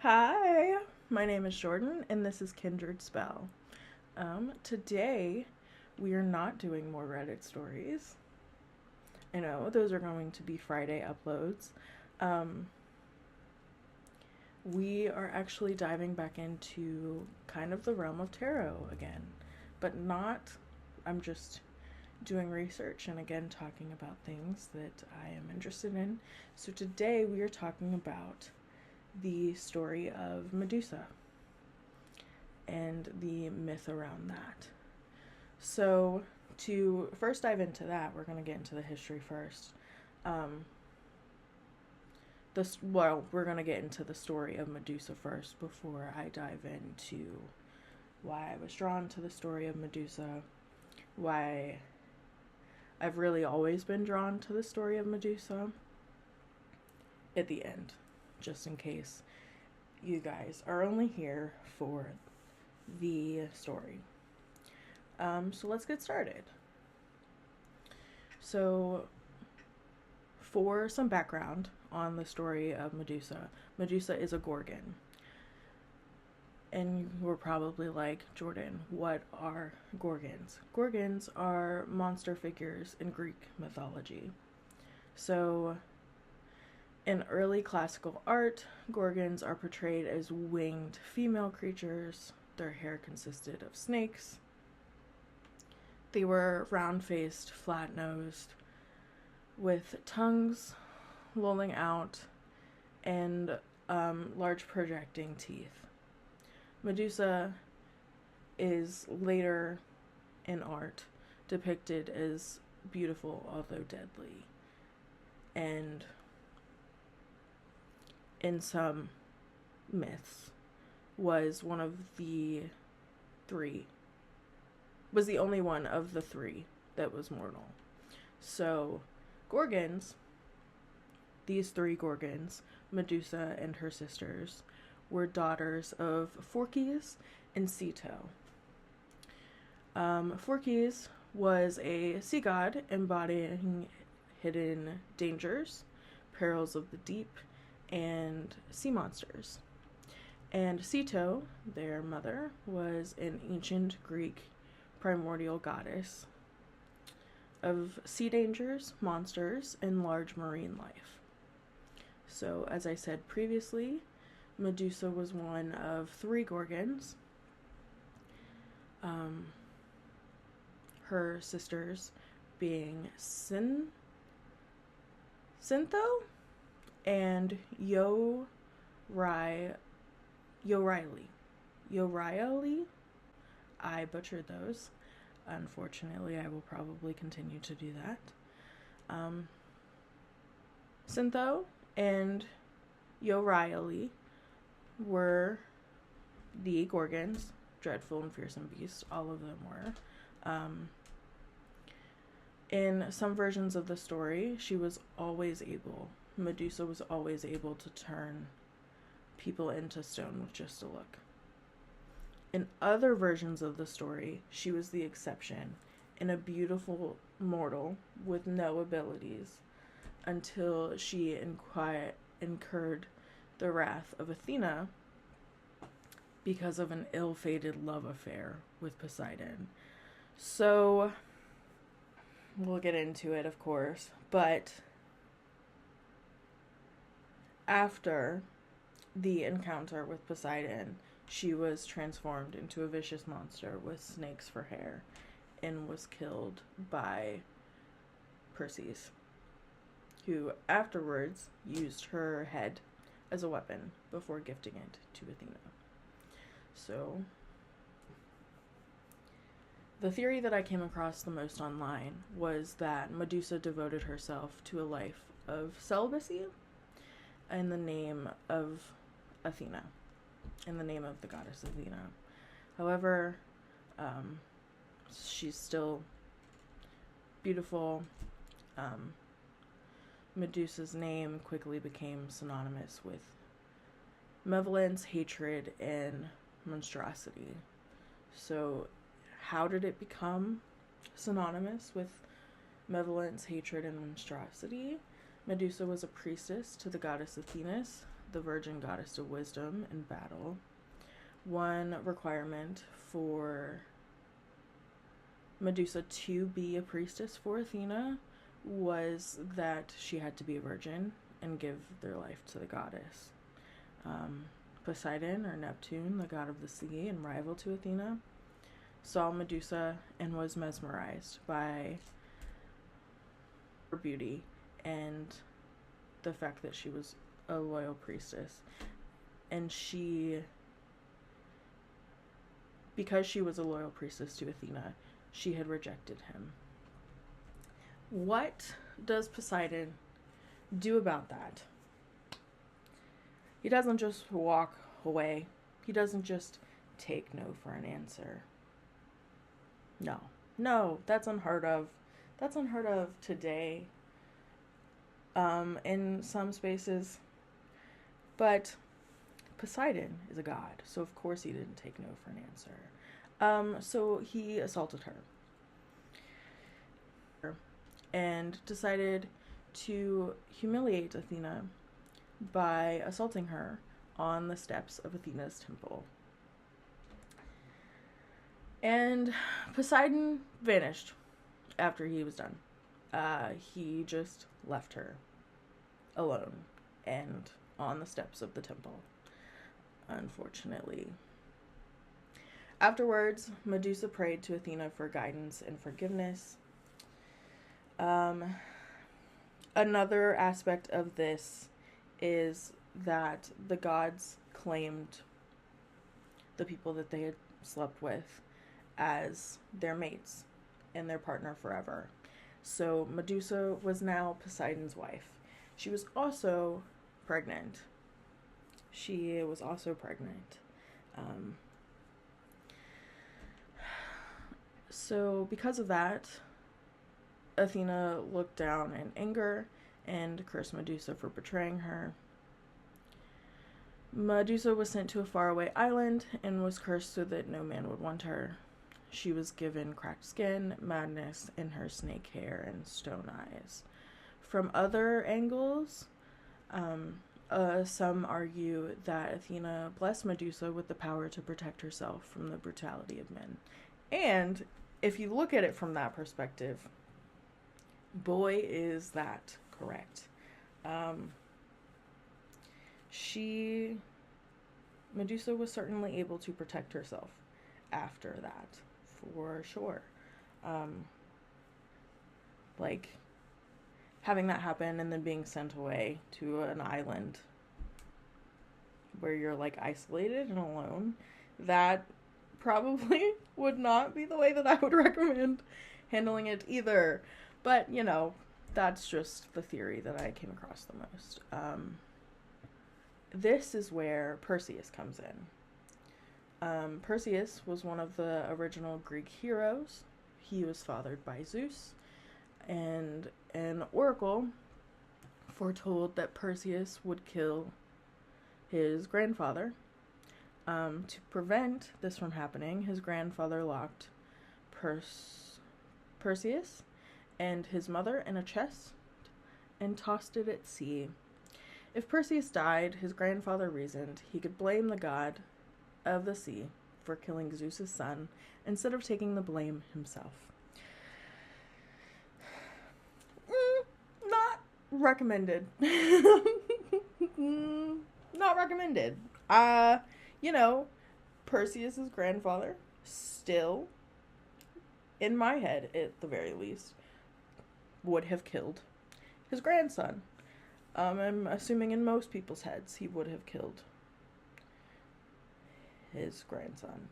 Hi, my name is Jordan, and this is Kindred Spell. Today, we are not doing more Reddit stories. I know those are going to be Friday uploads. Um, we are actually diving back into kind of the realm of tarot again, but not. I'm just doing research and again talking about things that I am interested in. So today, we are talking about the story of Medusa and the myth around that. So, to first dive into that, we're going to get into the history first. Um, we're going to get into the story of Medusa first before I dive into why I was drawn to the story of Medusa, why I've really always been drawn to the story of Medusa at the end, just in case you guys are only here for the story. So let's get started. So, for some background on the story of Medusa, Medusa is a Gorgon. And we're probably like, Jordan, what are Gorgons? Gorgons are monster figures in Greek mythology. So, in early classical art, Gorgons are portrayed as winged female creatures. Their hair consisted of snakes. They were round-faced, flat-nosed, with tongues lolling out and large projecting teeth. Medusa is later in art depicted as beautiful although deadly, and in some myths was one of the three, was the only one of the three that was mortal. So, Gorgons, these three Gorgons, Medusa and her sisters, were daughters of Phorcys and Ceto. Phorcys was a sea god embodying hidden dangers, perils of the deep, and sea monsters. And Ceto, their mother, was an ancient Greek primordial goddess of sea dangers, monsters, and large marine life. So, as I said previously, Medusa was one of three Gorgons. Her sisters being Syntho and Yoriley. I butchered those. Unfortunately, I will probably continue to do that. Syntho and Yoriley were the Gorgons, dreadful and fearsome beasts. All of them were. In some versions of the story, Medusa was always able to turn people into stone with just a look. In other versions of the story, she was the exception and a beautiful mortal with no abilities until she incurred the wrath of Athena because of an ill-fated love affair with Poseidon. So, we'll get into it, of course, but after the encounter with Poseidon, she was transformed into a vicious monster with snakes for hair and was killed by Perseus, who afterwards used her head as a weapon before gifting it to Athena. So, the theory that I came across the most online was that Medusa devoted herself to a life of celibacy in the name of Athena, in the name of the goddess Athena. However, she's still beautiful. Medusa's name quickly became synonymous with malevolence, hatred, and monstrosity. So, how did it become synonymous with malevolence, hatred, and monstrosity? Medusa was a priestess to the goddess Athena, the virgin goddess of wisdom in battle. One requirement for Medusa to be a priestess for Athena was that she had to be a virgin and give their life to the goddess. Poseidon, or Neptune, the god of the sea and rival to Athena, saw Medusa and was mesmerized by her beauty and the fact that she was a loyal priestess. And because she was a loyal priestess to Athena, she had rejected him. What does Poseidon do about that? He doesn't just walk away. He doesn't just take no for an answer. No, that's unheard of. That's unheard of today, in some spaces. But Poseidon is a god, so of course he didn't take no for an answer. So he assaulted her and decided to humiliate Athena by assaulting her on the steps of Athena's temple. And Poseidon vanished after he was done. He just left her alone and on the steps of the temple, unfortunately. Afterwards, Medusa prayed to Athena for guidance and forgiveness. Another aspect of this is that the gods claimed the people that they had slept with as their mates and their partner forever. So Medusa was now Poseidon's wife. She was also pregnant. So because of that, Athena looked down in anger and cursed Medusa for betraying her. Medusa was sent to a faraway island and was cursed so that no man would want her. She was given cracked skin, madness, and her snake hair and stone eyes. From other angles, some argue that Athena blessed Medusa with the power to protect herself from the brutality of men. And if you look at it from that perspective, boy, is that correct. Medusa was certainly able to protect herself after that, for sure. Like, having that happen and then being sent away to an island where you're, like, isolated and alone, that probably would not be the way that I would recommend handling it either. But, you know, that's just the theory that I came across the most. This is where Perseus comes in. Perseus was one of the original Greek heroes. He was fathered by Zeus, and an oracle foretold that Perseus would kill his grandfather. To prevent this from happening, his grandfather locked Perseus and his mother in a chest and tossed it at sea. If Perseus died, his grandfather reasoned he could blame the god of the sea for killing Zeus's son instead of taking the blame himself. Not recommended. Not recommended. You know, Perseus's grandfather still, in my head at the very least, would have killed his grandson. I'm assuming in most people's heads he would have killed his grandson.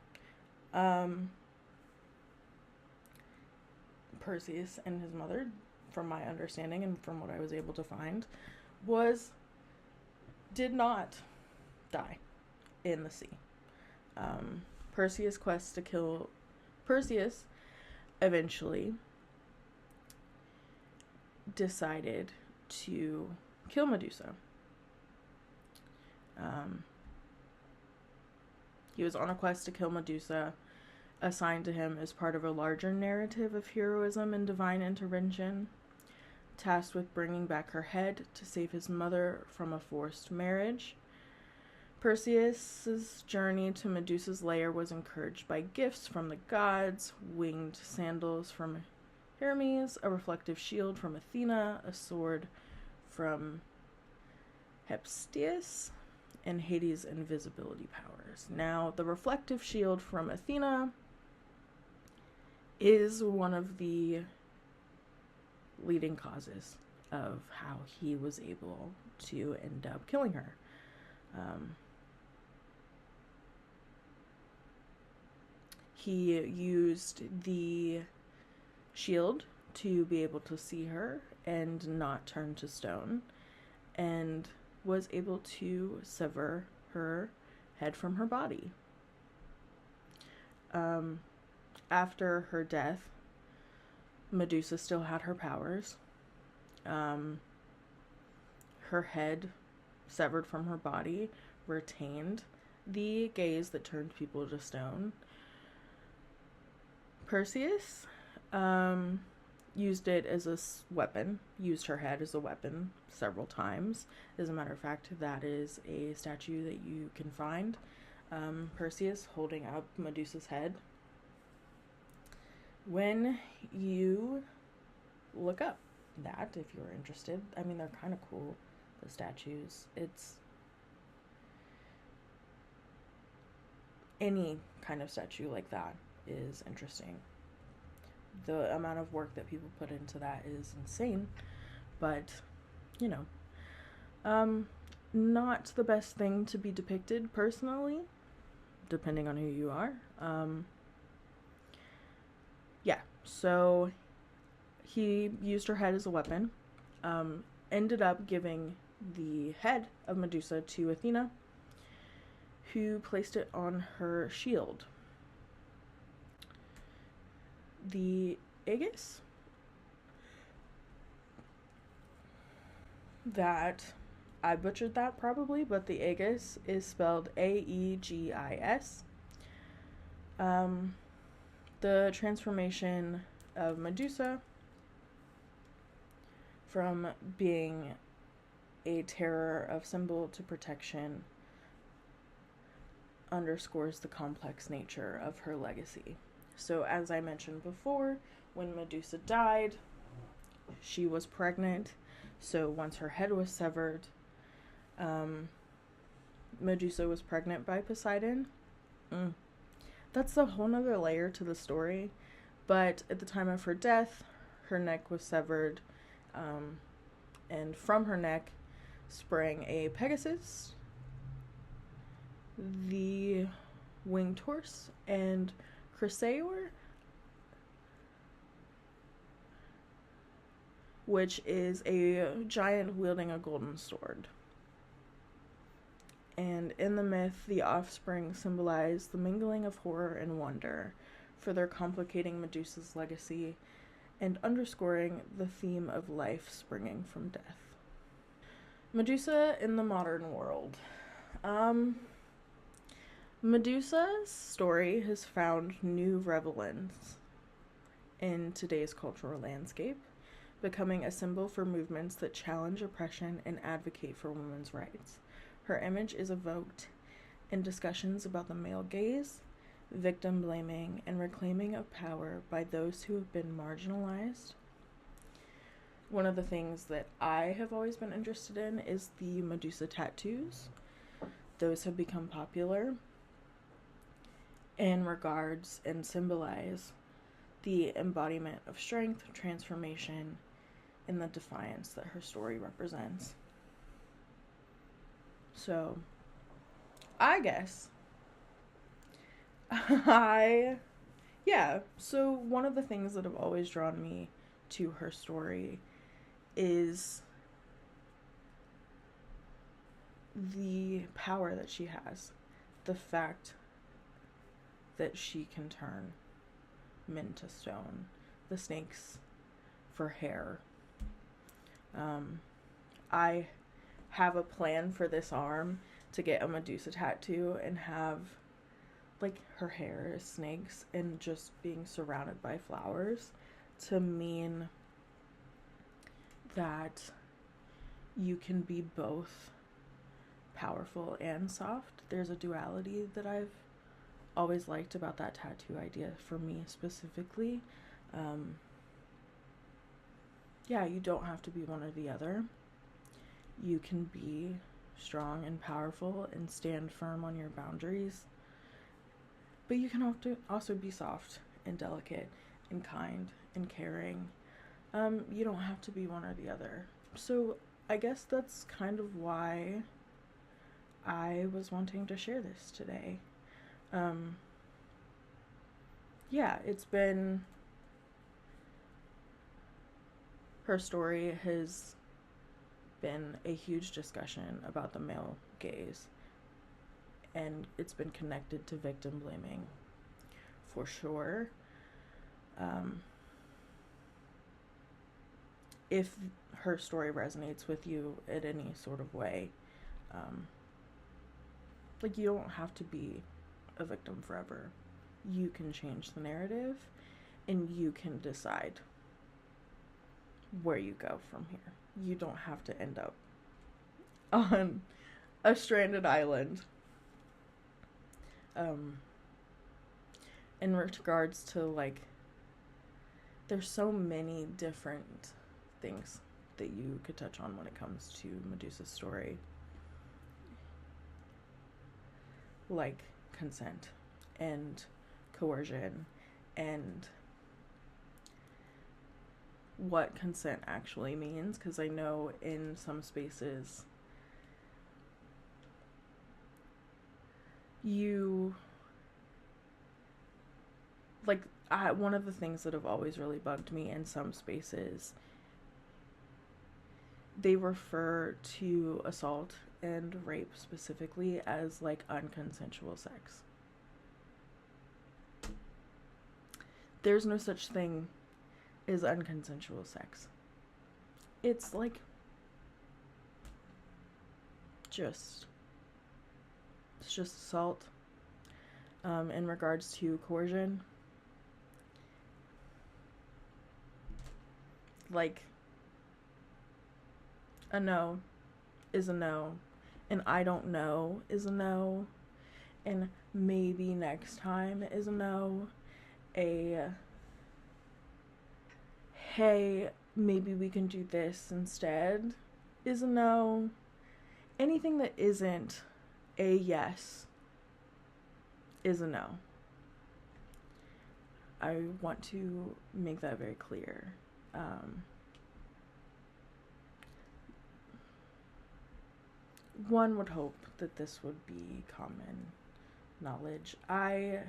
Perseus and his mother, from my understanding and from what I was able to find, did not die in the sea. Perseus' quest to kill Perseus eventually decided to kill Medusa. He was on a quest to kill Medusa, assigned to him as part of a larger narrative of heroism and divine intervention, tasked with bringing back her head to save his mother from a forced marriage, Perseus's journey to Medusa's lair was encouraged by gifts from the gods, winged sandals from Hermes, a reflective shield from Athena, a sword from Hephaestus, and Hades' invisibility powers. Now, the reflective shield from Athena is one of the leading causes of how he was able to end up killing her. He used the shield to be able to see her and not turn to stone, and was able to sever her head from her body. After her death, Medusa still had her powers. Her head, severed from her body, retained the gaze that turned people to stone. Perseus used it as a weapon, used her head as a weapon several times. As a matter of fact, that is a statue that you can find. Perseus holding up Medusa's head. When you look up that, if you're interested, I mean, they're kind of cool, the statues. It's any kind of statue like that is interesting. The amount of work that people put into that is insane, but not the best thing to be depicted personally, depending on who you are. So he used her head as a weapon, ended up giving the head of Medusa to Athena, who placed it on her shield. The aegis that, I butchered that probably, but the aegis is spelled Aegis. The transformation of Medusa from being a terror of symbol to protection underscores the complex nature of her legacy. So, as I mentioned before, when Medusa died, she was pregnant. So once her head was severed, Medusa was pregnant by Poseidon. That's a whole nother layer to the story. But at the time of her death, her neck was severed, and from her neck sprang a Pegasus, the winged horse, and Chrysaor, which is a giant wielding a golden sword. And in the myth, the offspring symbolize the mingling of horror and wonder, further complicating Medusa's legacy and underscoring the theme of life springing from death. Medusa in the modern world. Medusa's story has found new relevance in today's cultural landscape, becoming a symbol for movements that challenge oppression and advocate for women's rights. Her image is evoked in discussions about the male gaze, victim blaming, and reclaiming of power by those who have been marginalized. One of the things that I have always been interested in is the Medusa tattoos. Those have become popular in regards and symbolize the embodiment of strength, transformation, and the defiance that her story represents. So, I guess so one of the things that have always drawn me to her story is the power that she has. The fact that she can turn men to stone, the snakes for hair. I have a plan for this arm to get a Medusa tattoo and have like her hair is snakes and just being surrounded by flowers to mean that you can be both powerful and soft. There's a duality that I've always liked about that tattoo idea for me specifically. Yeah, you don't have to be one or the other. You can be strong and powerful and stand firm on your boundaries, but you can also be soft and delicate and kind and caring. You don't have to be one or the other. So I guess that's kind of why I was wanting to share this today. Yeah, it's been... Her story has been a huge discussion about the male gaze, and it's been connected to victim blaming, for sure. If her story resonates with you in any sort of way, like, you don't have to be a victim forever. You can change the narrative, and you can decide where you go from here. You don't have to end up on a stranded island. In regards to, like, there's so many different things that you could touch on when it comes to Medusa's story. Like consent and coercion and what consent actually means, because I know in some spaces one of the things that have always really bugged me, in some spaces they refer to assault and rape specifically as like unconsensual sex. There's no such thing as unconsensual sex. It's like it's just assault. In regards to coercion, like, a no is a no, and I don't know is a no, and maybe next time is a no, a hey, maybe we can do this instead is a no. Anything that isn't a yes is a no. I want to make that very clear. One would hope that this would be common knowledge. I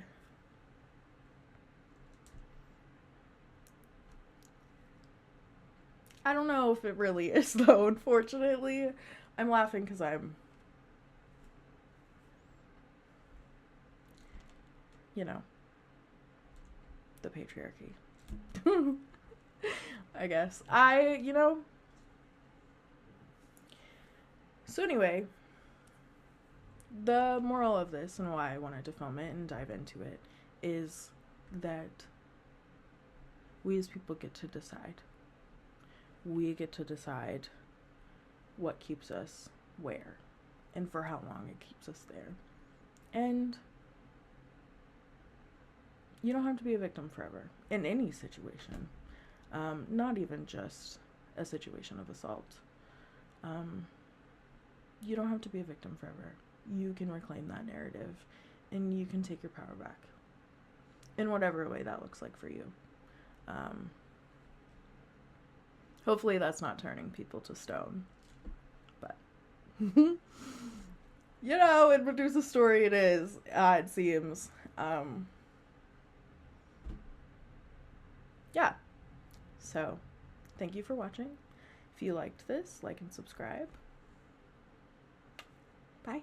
don't know if it really is, though, unfortunately. I'm laughing because I'm, the patriarchy. I guess. So anyway, the moral of this, and why I wanted to film it and dive into it, is that we as people get to decide. We get to decide what keeps us where and for how long it keeps us there. And you don't have to be a victim forever in any situation, not even just a situation of assault. You don't have to be a victim forever. You can reclaim that narrative, and you can take your power back in whatever way that looks like for you. Hopefully that's not turning people to stone, but in Medusa's story it is, it seems. Yeah, so thank you for watching. If you liked this, like and subscribe. Bye.